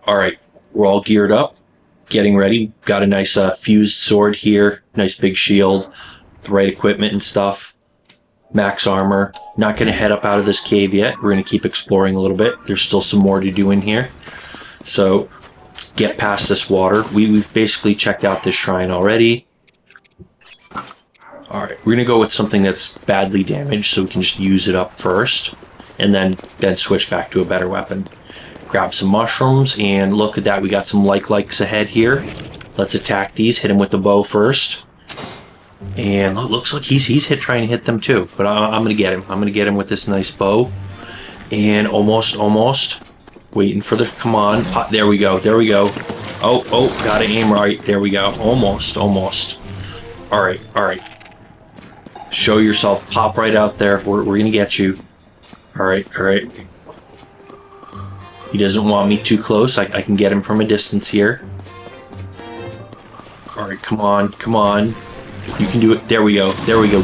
Alright, we're all geared up, getting ready. Got a nice fused sword here, nice big shield, the right equipment and stuff. Max armor. Not going to head up out of this cave yet. We're going to keep exploring a little bit. There's still some more to do in here. So, let's get past this water. We've basically checked out this shrine already. Alright, we're going to go with something that's badly damaged so we can just use it up first. And then switch back to a better weapon. Grab some mushrooms, and look at that. We got some likes ahead here. Let's attack these. Hit him with the bow first. And looks like he's trying to hit them too. But I'm going to get him. I'm going to get him with this nice bow. And almost. Waiting for the... Come on. There we go. Oh, gotta aim right. There we go. Almost. Alright. Show yourself. Pop right out there. We're going to get you. Alright. He doesn't want me too close. I can get him from a distance here. Alright, come on. You can do it. There we go.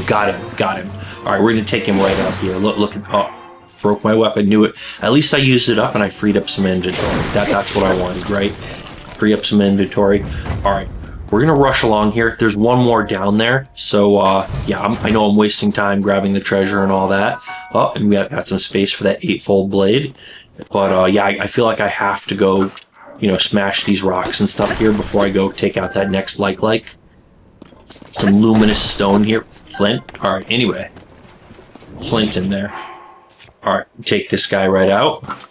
Got him. Alright, we're going to take him right out here. Look at... Oh, broke my weapon. Knew it. At least I used it up and I freed up some inventory. That's what I wanted, right? Free up some inventory. Alright, we're going to rush along here. There's one more down there. So, yeah, I know I'm wasting time grabbing the treasure and all that. Oh, and we got some space for that 8-fold blade. But, yeah, I feel like I have to go, smash these rocks and stuff here before I go take out that next like. Some luminous stone here. Flint. Alright, anyway. Flint in there. Alright, take this guy right out.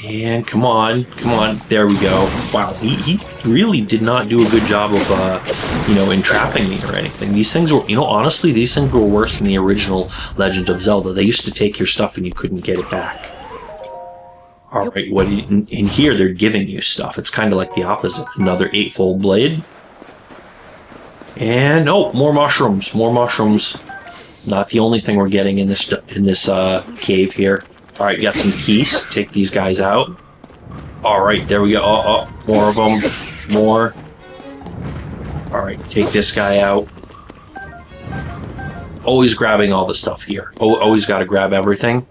And come on. There we go. Wow, he really did not do a good job of, entrapping me or anything. These things were, honestly, these things were worse than the original Legend of Zelda. They used to take your stuff and you couldn't get it back. Alright, in here they're giving you stuff. It's kind of like the opposite. Another 8-fold blade. And, oh, more mushrooms. Not the only thing we're getting in this cave here. Alright, got some keys. Take these guys out. Alright, there we go. Oh, more of them. More. Alright, take this guy out. Always grabbing all the stuff here. Always got to grab everything.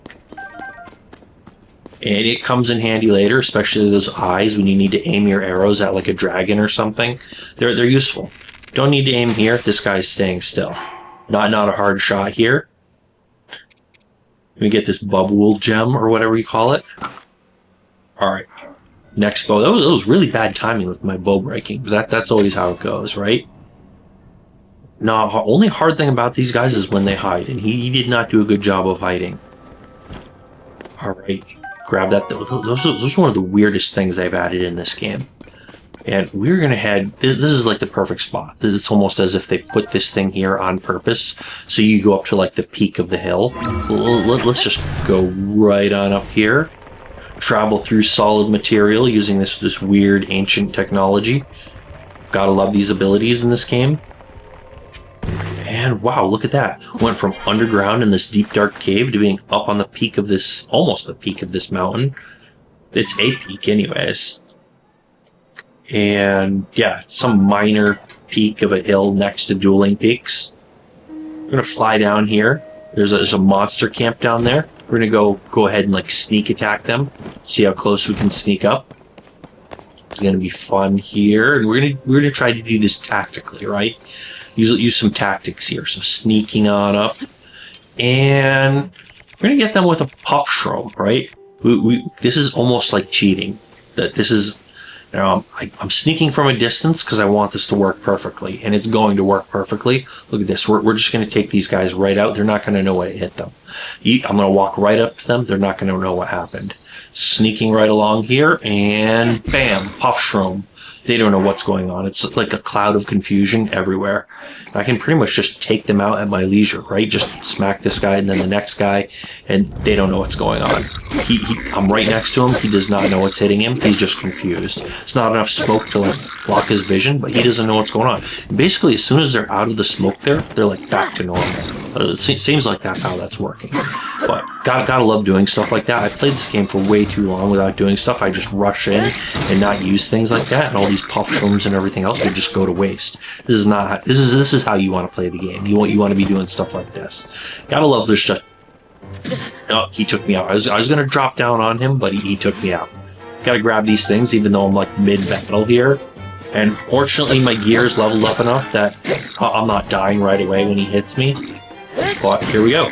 And it comes in handy later, especially those eyes when you need to aim your arrows at like a dragon or something. They're useful. Don't need to aim here. This guy's staying still. Not a hard shot here. Let me get this bubble gem or whatever you call it. Alright. Next bow. That was really bad timing with my bow breaking. That's always how it goes, right? No, only hard thing about these guys is when they hide. And he did not do a good job of hiding. Alright. Grab that. Those are one of the weirdest things they've added in this game. And we're going to head... This is like the perfect spot. It's almost as if they put this thing here on purpose. So you go up to like the peak of the hill. Let's just go right on up here. Travel through solid material using this weird ancient technology. Gotta love these abilities in this game. And wow, look at that. Went from underground in this deep dark cave to being up on the peak of this... Almost the peak of this mountain. It's a peak anyways. And yeah, some minor peak of a hill next to dueling peaks. We're gonna fly down here. There's a monster camp down there. We're gonna go ahead and like sneak attack them. See how close we can sneak up. It's gonna be fun here, and we're gonna try to do this tactically, right? Use some tactics here. So sneaking on up, and we're gonna get them with a puff shroom, right? This is almost like cheating. This is. I'm sneaking from a distance because I want this to work perfectly, and it's going to work perfectly. Look at this. We're just going to take these guys right out. They're not going to know what hit them. I'm going to walk right up to them. They're not going to know what happened. Sneaking right along here, and bam, puff shroom. They don't know what's going on. It's like a cloud of confusion everywhere. I can pretty much just take them out at my leisure, right? Just smack this guy and then the next guy, and they don't know what's going on. I'm right next to him. He does not know what's hitting him. He's just confused. It's not enough smoke to like block his vision, but he doesn't know what's going on. Basically, as soon as they're out of the smoke there, they're like back to normal. It seems like that's how that's working. But gotta love doing stuff like that. I played this game for way too long without doing stuff. I just rush in and not use things like that, and all these puff shrooms and everything else would just go to waste. This is how you want to play the game. You want to be doing stuff like this. Gotta love this. Just oh, he took me out. I was gonna drop down on him, but he took me out. Gotta grab these things even though I'm like mid-battle here. And fortunately my gear's leveled up enough that I'm not dying right away when he hits me. But here we go.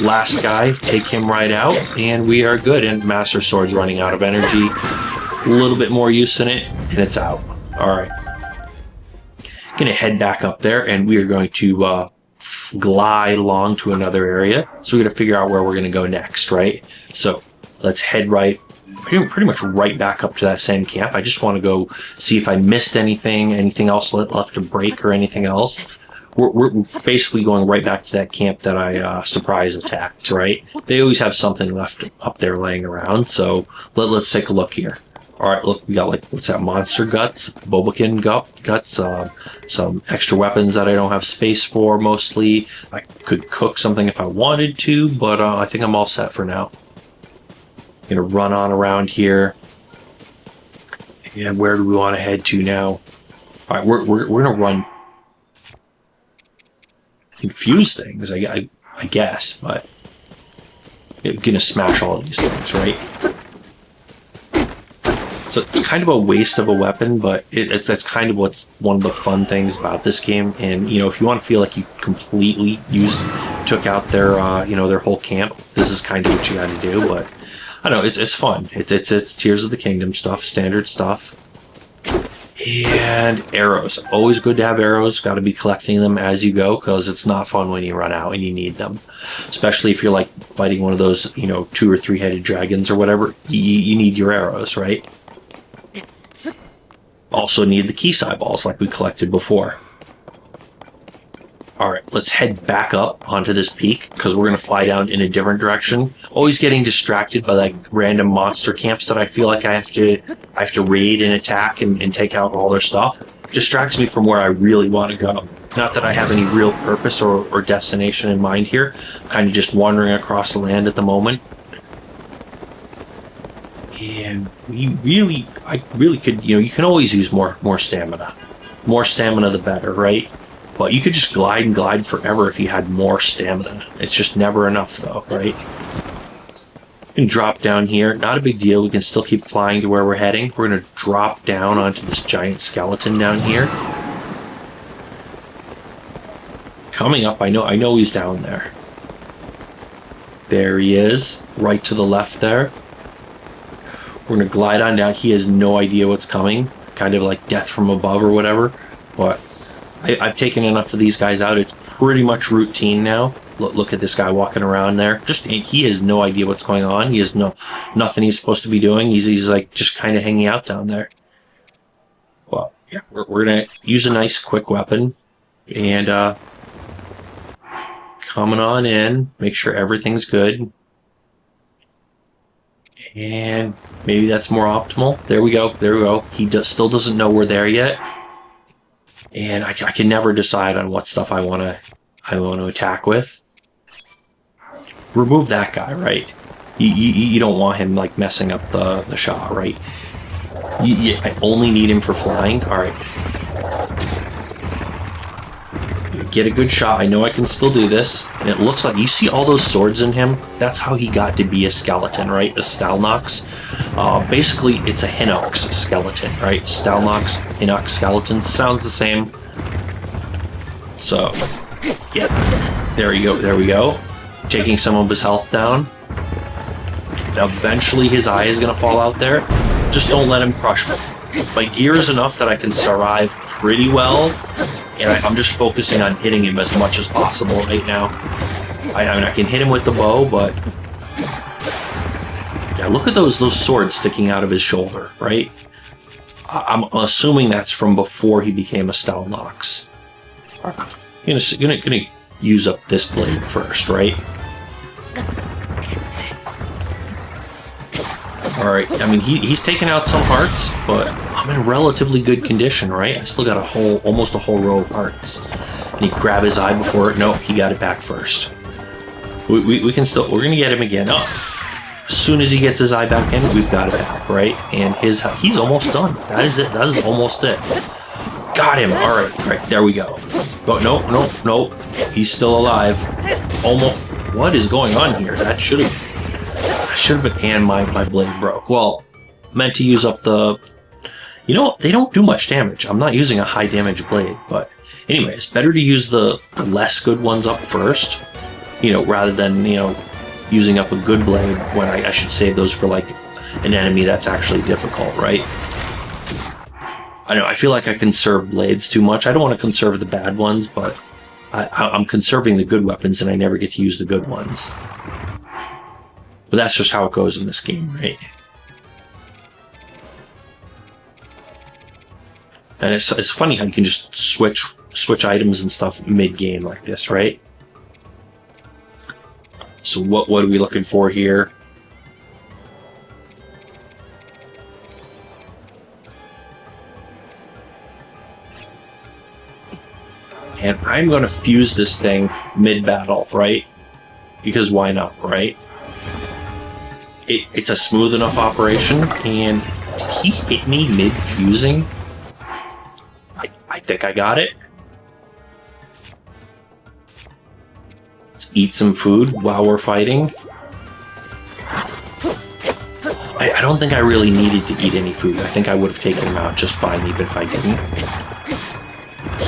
Last guy, take him right out, and we are good. And Master Sword's running out of energy. A little bit more use in it, and it's out. Alright. Gonna head back up there, and we are going to glide along to another area. So we're gonna figure out where we're gonna go next, right? So let's head pretty much right back up to that same camp. I just want to go see if I missed anything else left to break or anything else. We're basically going right back to that camp that I surprise attacked, right? They always have something left up there laying around, so let's take a look here. Alright, look, we got like, what's that, monster guts, Bobakin guts, some extra weapons that I don't have space for mostly. I could cook something if I wanted to, but I think I'm all set for now. Gonna run on around here. And where do we want to head to now? Alright, we're gonna run. Confuse things, I guess, but you're gonna smash all of these things, right? So it's kind of a waste of a weapon, but that's kind of what's one of the fun things about this game. And if you want to feel like you completely took out their their whole camp, this is kind of what you got to do. But I don't know, it's fun. It's Tears of the Kingdom stuff, standard stuff. And arrows. Always good to have arrows. Got to be collecting them as you go, because it's not fun when you run out and you need them. Especially if you're like fighting one of those, 2 or 3-headed dragons or whatever. You need your arrows, right? Also need the key eyeballs like we collected before. Alright, let's head back up onto this peak, because we're going to fly down in a different direction. Always getting distracted by like random monster camps that I feel like I have to raid and attack and take out all their stuff. Distracts me from where I really want to go. Not that I have any real purpose or destination in mind here. I'm kind of just wandering across the land at the moment. And I really could, you can always use more stamina. More stamina the better, right? But you could just glide and glide forever if you had more stamina. It's just never enough though, right? We can drop down here. Not a big deal. We can still keep flying to where we're heading. We're going to drop down onto this giant skeleton down here. Coming up, I know he's down there. There he is, right to the left there. We're going to glide on down. He has no idea what's coming. Kind of like death from above or whatever. But I've taken enough of these guys out. It's pretty much routine now. Look at this guy walking around there. He has no idea what's going on. He has nothing he's supposed to be doing. He's like just kind of hanging out down there. Well, yeah, we're gonna use a nice quick weapon and coming on in. Make sure everything's good. And maybe that's more optimal. There we go. There we go. He still doesn't know we're there yet. And I can never decide on what stuff I want to attack with. Remove that guy, right? You don't want him like messing up the shot, right? I only need him for flying. All right. Get a good shot. I know I can still do this. And it looks like, you see all those swords in him? That's how he got to be a skeleton, right? A Stalnox. Basically, it's a Hinox skeleton, right? Stalnox, Hinox skeleton. Sounds the same. So, yeah. There you go. There we go. Taking some of his health down. Eventually, his eye is going to fall out there. Just don't let him crush me. My gear is enough that I can survive pretty well. And I'm just focusing on hitting him as much as possible right now. I mean, I can hit him with the bow, but yeah, look at those swords sticking out of his shoulder, right? I'm assuming that's from before he became a Stalnox. Gonna use up this blade first, right? Alright, I mean, he's taken out some hearts, but I'm in relatively good condition, right? I still got almost a whole row of hearts. And he grab his eye before, no, he got it back first. We can still, we're gonna get him again. Oh, as soon as he gets his eye back in, we've got it back, right? And he's almost done. That is it, that is almost it. Got him, alright, there we go. But no, he's still alive. Almost, what is going on here? That should have been, and my blade broke. Well, meant to use up the... You know, they don't do much damage. I'm not using a high damage blade, but anyway, it's better to use the less good ones up first, you know, rather than, you know, using up a good blade when I should save those for, like, an enemy that's actually difficult, right? I know, I feel like I conserve blades too much. I don't want to conserve the bad ones, but I'm conserving the good weapons and I never get to use the good ones. But that's just how it goes in this game, right? And it's funny how you can just switch items and stuff mid-game like this, right? So what are we looking for here? And I'm going to fuse this thing mid-battle, right? Because why not, right? It's a smooth enough operation, and did he hit me mid-fusing? I think I got it. Let's eat some food while we're fighting. I don't think I really needed to eat any food. I think I would have taken him out just fine even if I didn't.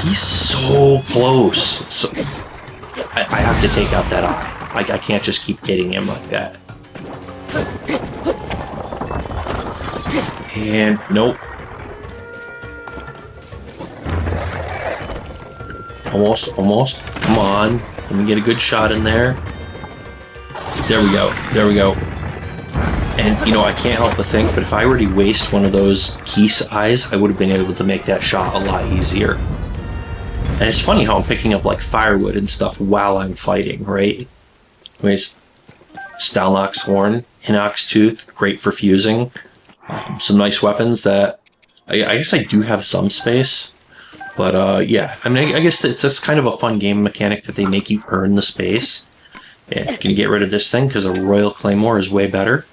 He's so close. So I have to take out that eye. Like, I can't just keep hitting him like that. And nope. Almost. Come on. Let me get a good shot in there. There we go. And, you know, I can't help but think, but if I were to waste one of those Keese eyes, I would have been able to make that shot a lot easier. And it's funny how I'm picking up, like, firewood and stuff while I'm fighting, right? Anyways, Stalnox Horn, Hinox Tooth, great for fusing. Some nice weapons that... I guess I do have some space. But, yeah, I mean, I guess it's just kind of a fun game mechanic that they make you earn the space. Yeah, I'm gonna get rid of this thing because a Royal Claymore is way better.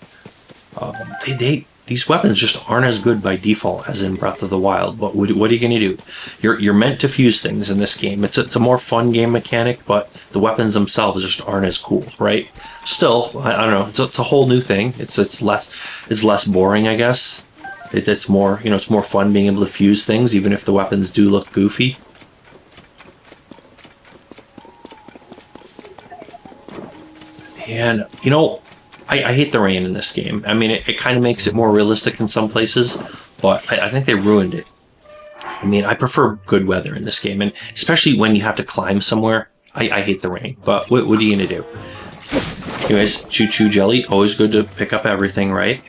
These weapons just aren't as good by default as in Breath of the Wild. But what are you gonna do? You're meant to fuse things in this game. It's a more fun game mechanic, but the weapons themselves just aren't as cool, right? Still, I don't know. It's a whole new thing. It's less boring, I guess. It's more, you know, it's more fun being able to fuse things, even if the weapons do look goofy. And, you know, I hate the rain in this game. I mean, it kind of makes it more realistic in some places, but I think they ruined it. I mean, I prefer good weather in this game, and especially when you have to climb somewhere, I hate the rain. But what are you going to do? Anyways, Choo Choo Jelly, always good to pick up everything, right?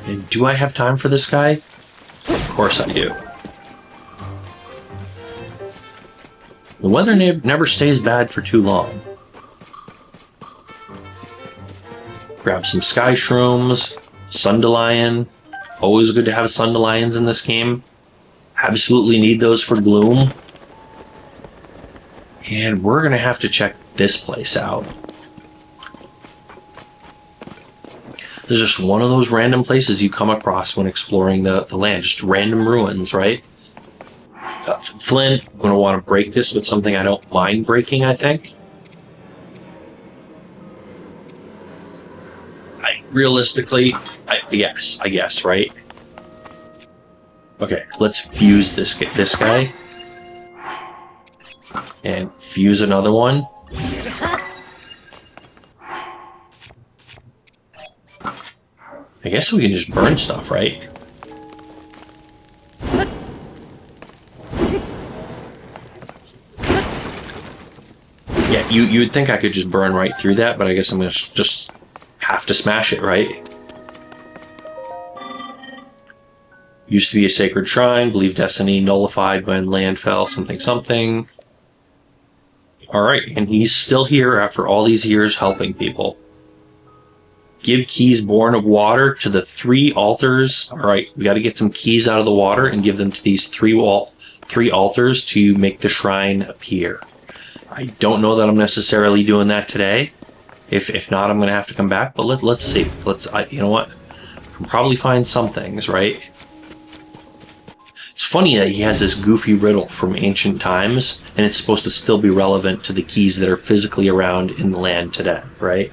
And do I have time for this guy? Of course I do. The weather never stays bad for too long. Grab some Sky Shrooms, Sundelion. Always good to have Sundelions in this game. Absolutely need those for Gloom. And we're going to have to check this place out. There's just one of those random places you come across when exploring the land. Just random ruins, right? Got some flint. I'm going to want to break this with something I don't mind breaking, I think. Realistically, I guess, right? Okay, let's fuse this guy. And fuse another one. I guess we can just burn stuff, right? Yeah, you would think I could just burn right through that, but I guess I'm going to just have to smash it, right? Used to be a sacred shrine, believe destiny nullified when land fell, something. Alright, and he's still here after all these years helping people. Give keys born of water to the 3 altars. Alright, we got to get some keys out of the water and give them to these 3 altars to make the shrine appear. I don't know that I'm necessarily doing that today. If not, I'm going to have to come back, but let's see. You know what? I can probably find some things, right? It's funny that he has this goofy riddle from ancient times, and it's supposed to still be relevant to the keys that are physically around in the land today, right?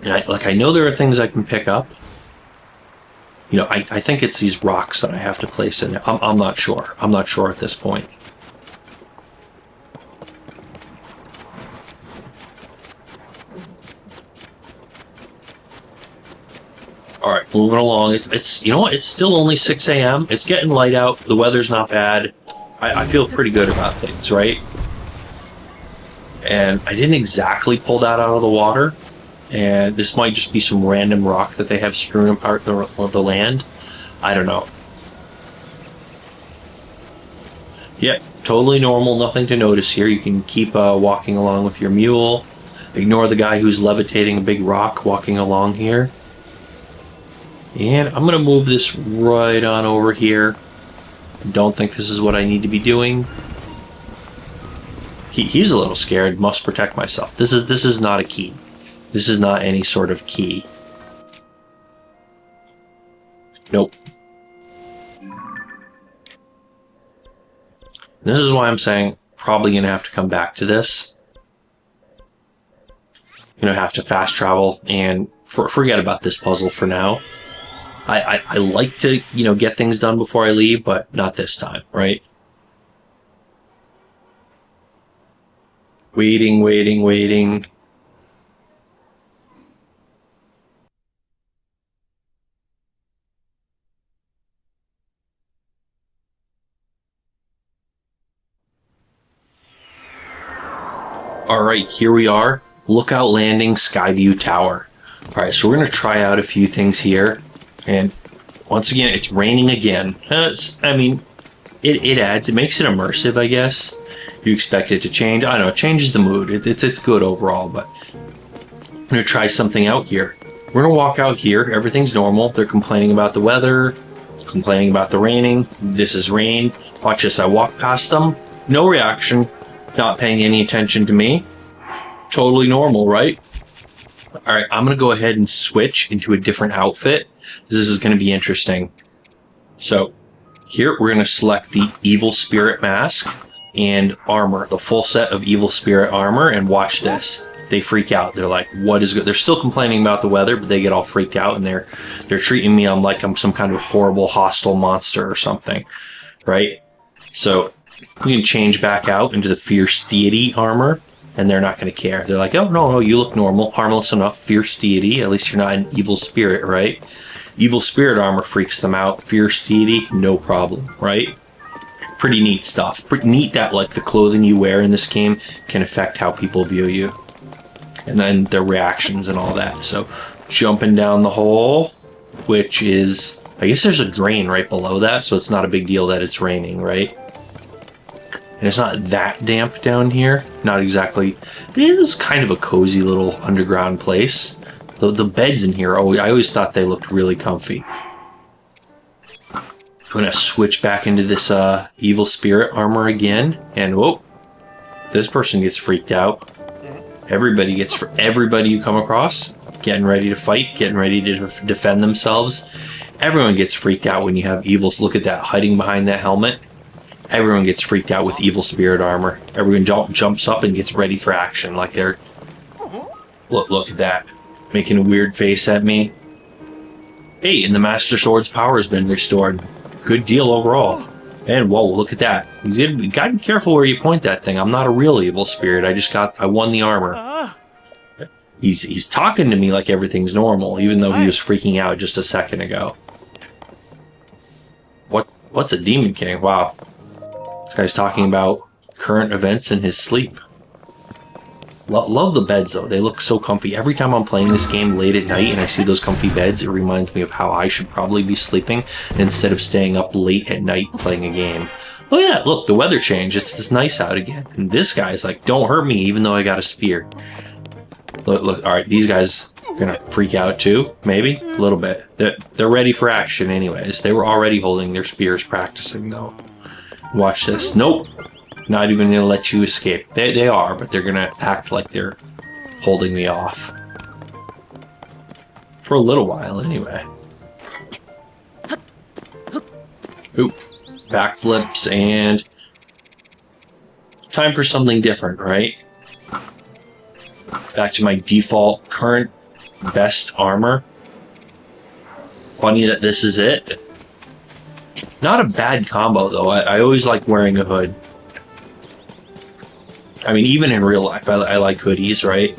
And I know there are things I can pick up. You know, I think it's these rocks that I have to place in there. I'm not sure. I'm not sure at this point. All right, moving along. It's you know what? It's still only 6 a.m. It's getting light out. The weather's not bad. I feel pretty good about things, right? And I didn't exactly pull that out of the water. And this might just be some random rock that they have strewn apart the land. I don't know. Yep, totally normal. Nothing to notice here. You can keep walking along with your mule. Ignore the guy who's levitating a big rock walking along here. And I'm going to move this right on over here. Don't think this is what I need to be doing. He's a little scared. Must protect myself. This is not a key. This is not any sort of key. Nope. This is why I'm saying probably going to have to come back to this. You know, have to fast travel and forget about this puzzle for now. I like to, you know, get things done before I leave, but not this time, right? Waiting, waiting, waiting. Alright, here we are. Lookout Landing, Skyview Tower. Alright, so we're going to try out a few things here. And once again, it's raining again. I mean, it adds, it makes it immersive, I guess. You expect it to change. I don't know, it changes the mood. It's good overall, but I'm going to try something out here. We're going to walk out here. Everything's normal. They're complaining about the weather, complaining about the raining. This is rain. Watch this. I walk past them. No reaction. Not paying any attention to me. Totally normal, right? Alright, I'm going to go ahead and switch into a different outfit. This is going to be interesting. So, here we're going to select the Evil Spirit Mask and armor. The full set of Evil Spirit armor, and watch this. They freak out. They're like, what is good? They're still complaining about the weather, but they get all freaked out, and they're treating me like I'm some kind of horrible, hostile monster or something. Right? So, we can change back out into the Fierce Deity armor, and they're not going to care. They're like, oh, no, you look normal, harmless enough, Fierce Deity. At least you're not an evil spirit, right? Evil Spirit armor freaks them out. Fierce Deity, no problem, right? Pretty neat stuff. Pretty neat that, like, the clothing you wear in this game can affect how people view you. And then their reactions and all that. So, jumping down the hole, which is... I guess there's a drain right below that, so it's not a big deal that it's raining, right? And it's not that damp down here. Not exactly. It is kind of a cozy little underground place. The beds in here, I always thought they looked really comfy. I'm going to switch back into this Evil Spirit armor again. And whoa, this person gets freaked out. Everybody you come across, getting ready to fight, getting ready to defend themselves. Everyone gets freaked out when you have evils. Look at that, hiding behind that helmet. Everyone gets freaked out with Evil Spirit armor. Everyone jumps up and gets ready for action, like they're... Look at that. Making a weird face at me. Hey, and the Master Sword's power has been restored. Good deal overall. And whoa, look at that. You gotta be careful where you point that thing. I'm not a real evil spirit. I won the armor. He's talking to me like everything's normal, even though he was freaking out just a second ago. What's a Demon King? Wow. This guy's talking about current events in his sleep. Love the beds, though. They look so comfy. Every time I'm playing this game late at night and I see those comfy beds, it reminds me of how I should probably be sleeping instead of staying up late at night playing a game. Oh yeah, look, the weather changed. It's nice out again. And this guy's like, don't hurt me, even though I got a spear. Look, alright, these guys are gonna freak out too, maybe? A little bit. They're ready for action anyways. They were already holding their spears practicing, though. Watch this. Nope. Not even going to let you escape. They are, but they're going to act like they're holding me off. For a little while, anyway. Oop. Backflips and... time for something different, right? Back to my default current best armor. Funny that this is it. Not a bad combo, though. I always like wearing a hood. I mean, even in real life, I like hoodies, right?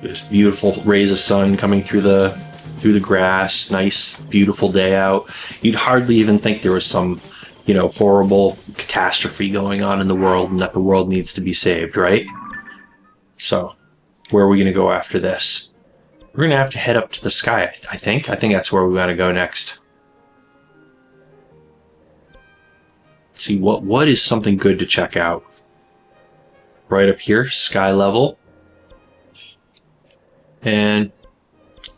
This beautiful rays of sun coming through the grass. Nice, beautiful day out. You'd hardly even think there was some, horrible catastrophe going on in the world and that the world needs to be saved, right? So, where are we going to go after this? We're going to have to head up to the sky, I think. I think that's where we want to go next. See, what is something good to check out? Right up here, sky level. And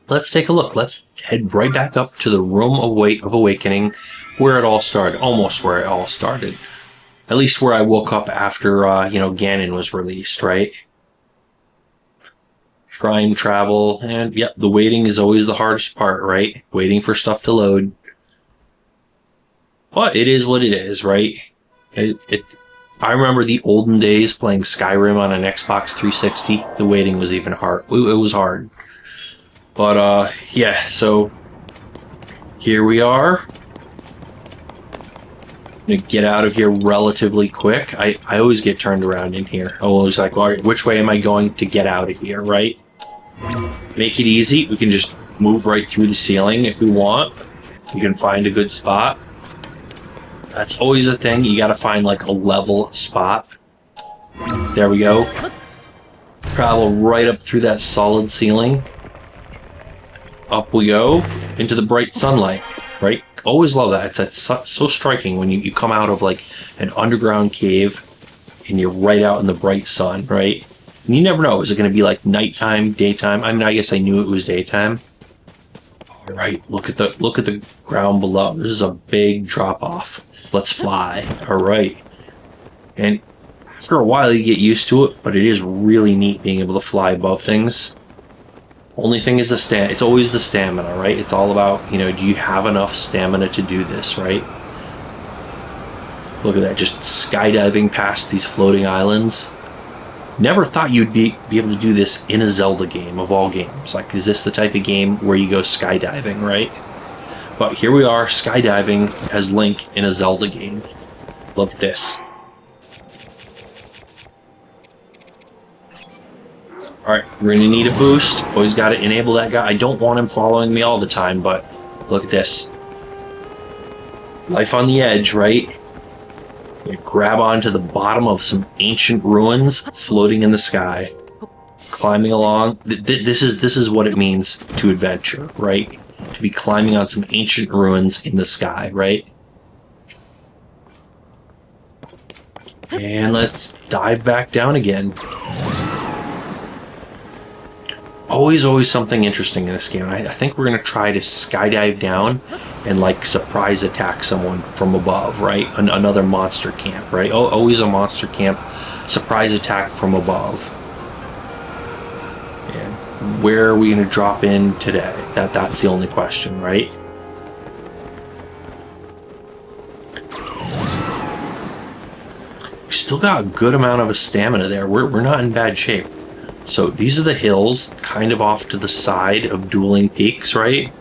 let's take a look. Let's head right back up to the Room of Awakening, where it all started. Almost where it all started. At least where I woke up after, Ganon was released, right? Shrine travel, and yep, the waiting is always the hardest part, right? Waiting for stuff to load. But it is what it is, right? I remember the olden days playing Skyrim on an Xbox 360. The waiting was even hard. It was hard. But, yeah, so here we are. I'm gonna get out of here relatively quick. I always get turned around in here. I'm always like, well, which way am I going to get out of here, right? Make it easy. We can just move right through the ceiling if we want. You can find a good spot. That's always a thing. You gotta find like a level spot. There we go. Travel right up through that solid ceiling. Up we go into the bright sunlight, right? Always love that. It's so striking when you come out of like an underground cave and you're right out in the bright sun, right? And you never know. Is it going to be like nighttime, daytime? I mean, I guess I knew it was daytime. All right, look at the ground below. This is a big drop off. Let's fly. All right. And after a while, you get used to it, but it is really neat being able to fly above things. Only thing is it's always the stamina, right? It's all about, do you have enough stamina to do this, right? Look at that, just skydiving past these floating islands. Never thought you'd be able to do this in a Zelda game, of all games. Like, is this the type of game where you go skydiving, right? But here we are, skydiving as Link in a Zelda game. Look at this. Alright, we're going to need a boost. Always got to enable that guy. I don't want him following me all the time, but look at this. Life on the edge, right? You grab onto the bottom of some ancient ruins floating in the sky. Climbing along. This is what it means to adventure, right? To be climbing on some ancient ruins in the sky, right? And let's dive back down again. Always something interesting in this game. I think we're going to try to skydive down and like surprise attack someone from above, right? Another monster camp, right? Always a monster camp, surprise attack from above. And where are we going to drop in today? That's the only question, right? We still got a good amount of a stamina there. We're not in bad shape. So these are the hills kind of off to the side of Dueling Peaks, right?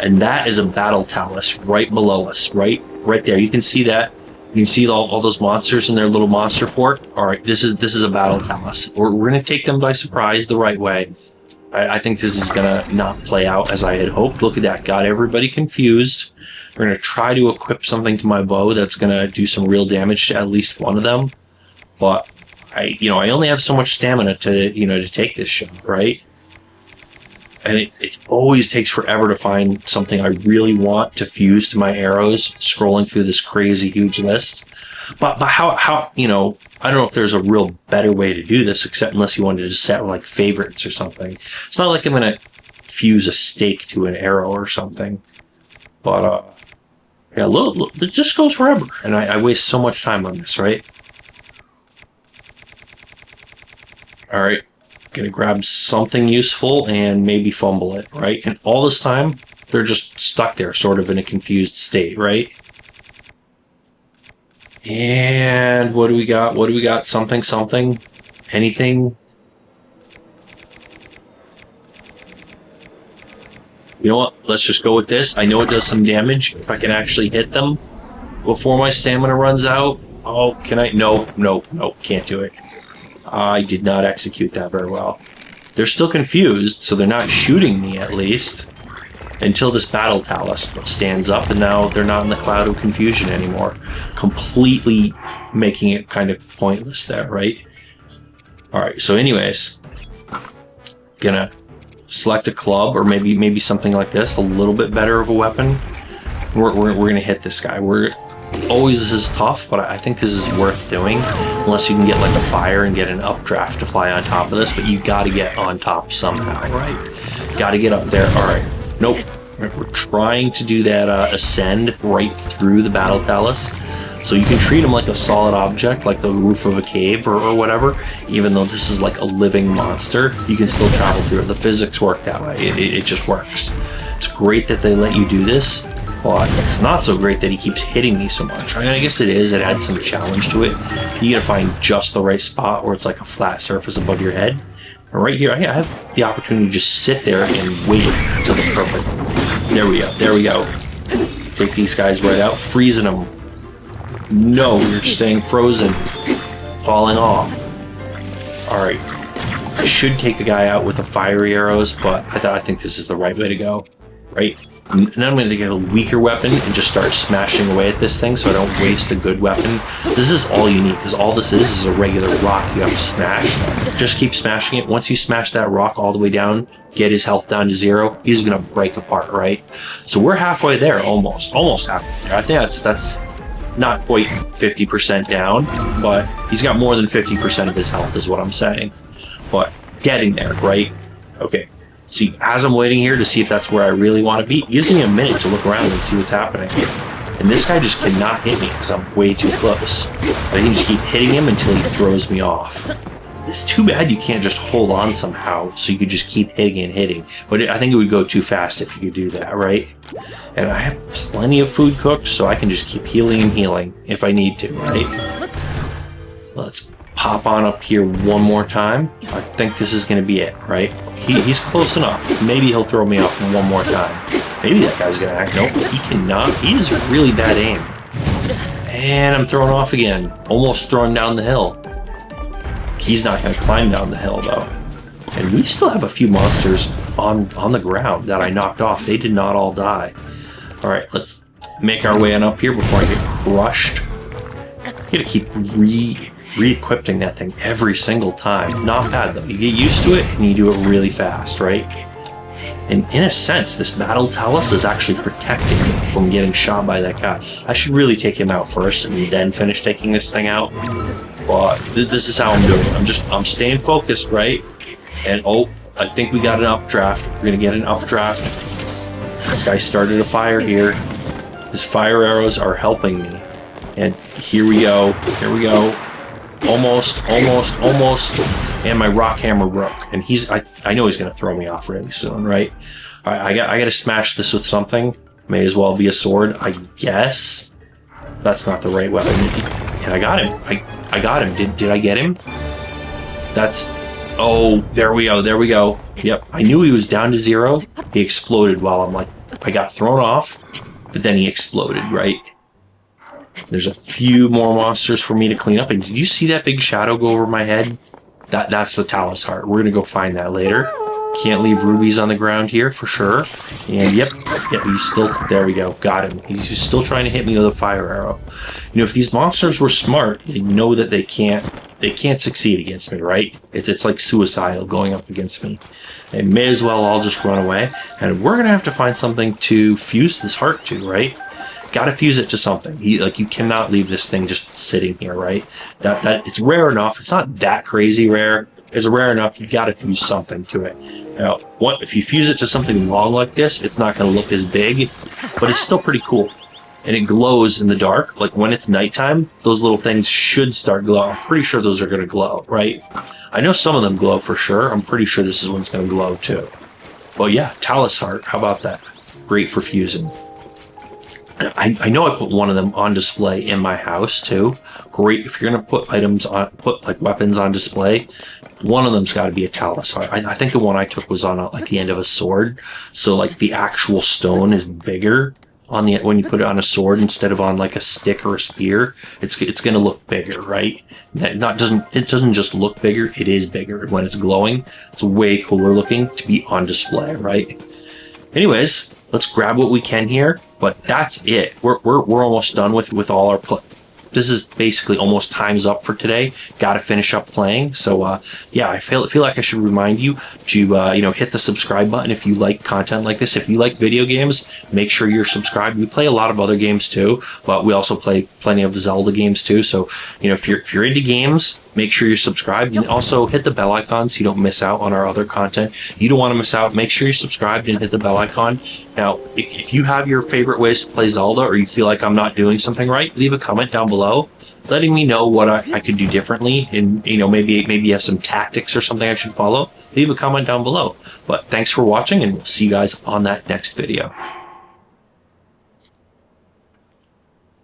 And that is a battle talus right below us, right there. You can see that. You can see all those monsters in their little monster fort. All right, this is a battle talus. We're going to take them by surprise the right way. I think this is going to not play out as I had hoped. Look at that. Got everybody confused. We're going to try to equip something to my bow that's going to do some real damage to at least one of them. But I only have so much stamina to take this shot, right? And it always takes forever to find something I really want to fuse to my arrows, scrolling through this crazy huge list. But how I don't know if there's a real better way to do this, except unless you wanted to set like favorites or something. It's not like I'm gonna fuse a stake to an arrow or something. But yeah, look, it just goes forever, and I waste so much time on this, right? All right, gonna grab something useful and maybe fumble it, right? And all this time, they're just stuck there, sort of in a confused state, right? And what do we got? Something. Anything? You know what? Let's just go with this. I know it does some damage if I can actually hit them before my stamina runs out. Oh, can I? No, can't do it. I did not execute that very well. They're still confused, so they're not shooting me at least. Until this battle talus stands up, and now they're not in the cloud of confusion anymore. Completely making it kind of pointless there, right? Alright, so anyways. Gonna select a club, or maybe something like this, a little bit better of a weapon. We're gonna hit this guy. Always this is tough, but I think this is worth doing. Unless you can get like a fire and get an updraft to fly on top of this, but you gotta get on top somehow, right? Gotta get up there. Alright. Nope. We're trying to do that ascend right through the battle talus. So you can treat them like a solid object, like the roof of a cave or whatever. Even though this is like a living monster, you can still travel through it. The physics work that way. It just works. It's great that they let you do this, but it's not so great that he keeps hitting me so much. I mean, I guess it is. It adds some challenge to it. You gotta find just the right spot where it's like a flat surface above your head. And right here, I have the opportunity to just sit there and wait until the perfect. There we go. There we go. Take these guys right out, freezing them. No, you're staying frozen, falling off. All right. I should take the guy out with the fiery arrows, but I think this is the right way to go. Right? And then I'm going to get a weaker weapon and just start smashing away at this thing so I don't waste a good weapon. This is all you need, because all this is a regular rock you have to smash. Just keep smashing it. Once you smash that rock all the way down, get his health down to 0, he's going to break apart, right? So we're halfway there, almost halfway there. I think that's not quite 50% down, but he's got more than 50% of his health is what I'm saying. But getting there, right? Okay. See, as I'm waiting here to see if that's where I really want to be, it gives me a minute to look around and see what's happening. And this guy just cannot hit me because I'm way too close. I can just keep hitting him until he throws me off. It's too bad you can't just hold on somehow, so you could just keep hitting and hitting. But I think it would go too fast if you could do that, right? And I have plenty of food cooked, so I can just keep healing and healing if I need to, right? Let's pop on up here one more time. I think this is going to be it, right? He's close enough. Maybe he'll throw me off one more time. Maybe that guy's going to act. Nope, he cannot. He has really bad aim. And I'm thrown off again. Almost thrown down the hill. He's not going to climb down the hill, though. And we still have a few monsters on the ground that I knocked off. They did not all die. All right, let's make our way on up here before I get crushed. I'm going to keep re-equipping that thing every single time. Not bad, though. You get used to it, and you do it really fast, right? And in a sense, this battle talus is actually protecting me from getting shot by that guy. I should really take him out first and then finish taking this thing out. But this is how I'm doing it. I'm staying focused, right? And oh, I think we got an updraft. We're gonna get an updraft. This guy started a fire here. His fire arrows are helping me. And here we go. Here we go. Almost. And my rock hammer broke. And I know he's gonna throw me off really soon, right? I gotta smash this with something. May as well be a sword, I guess. That's not the right weapon. And I got him. I got him. Did I get him? Oh, there we go. Yep, I knew he was down to 0. He exploded while I got thrown off, but then he exploded, right? There's a few more monsters for me to clean up. And did you see that big shadow go over my head? That's the Talus Heart. We're gonna go find that later. Can't leave rubies on the ground here for sure. And yep, he's still, there we go, got him. He's still trying to hit me with a fire arrow. You know, if these monsters were smart, they know that they can't succeed against me, right? It's like suicidal going up against me. They may as well all just run away. And we're gonna have to find something to fuse this heart to, right? Gotta fuse it to something. You cannot leave this thing just sitting here, right? That it's rare enough. It's not that crazy rare. It's rare enough. You gotta fuse something to it. Now, if you fuse it to something long like this, it's not gonna look as big, but it's still pretty cool. And it glows in the dark. Like when it's nighttime, those little things should start glowing. I'm pretty sure those are gonna glow, right? I know some of them glow for sure. I'm pretty sure this is one's gonna glow too. Well, yeah, Talus Heart. How about that? Great for fusing. I know I put one of them on display in my house too. Great if you're gonna put items on, put like weapons on display. One of them's got to be a talus. So I think the one I took was on like the end of a sword, so like the actual stone is bigger on the when you put it on a sword instead of on like a stick or a spear. It's gonna look bigger, right? It doesn't just look bigger. It is bigger when it's glowing. It's way cooler looking to be on display, right? Anyways, let's grab what we can here. But that's it. We're almost done with all our this is basically almost time's up for today. Got to finish up playing. So yeah, I feel like I should remind you to hit the subscribe button if you like content like this. If you like video games, make sure you're subscribed. We play a lot of other games too, but we also play plenty of Zelda games too. So if you're into games, make sure you're subscribed, and also hit the bell icon so you don't miss out on our other content. You don't want to miss out. Make sure you're subscribed and hit the bell icon. Now, if you have your favorite ways to play Zelda, or you feel like I'm not doing something right, leave a comment down below letting me know what I could do differently, and maybe you have some tactics or something I should follow. Leave a comment down below. But thanks for watching, and we'll see you guys on that next video.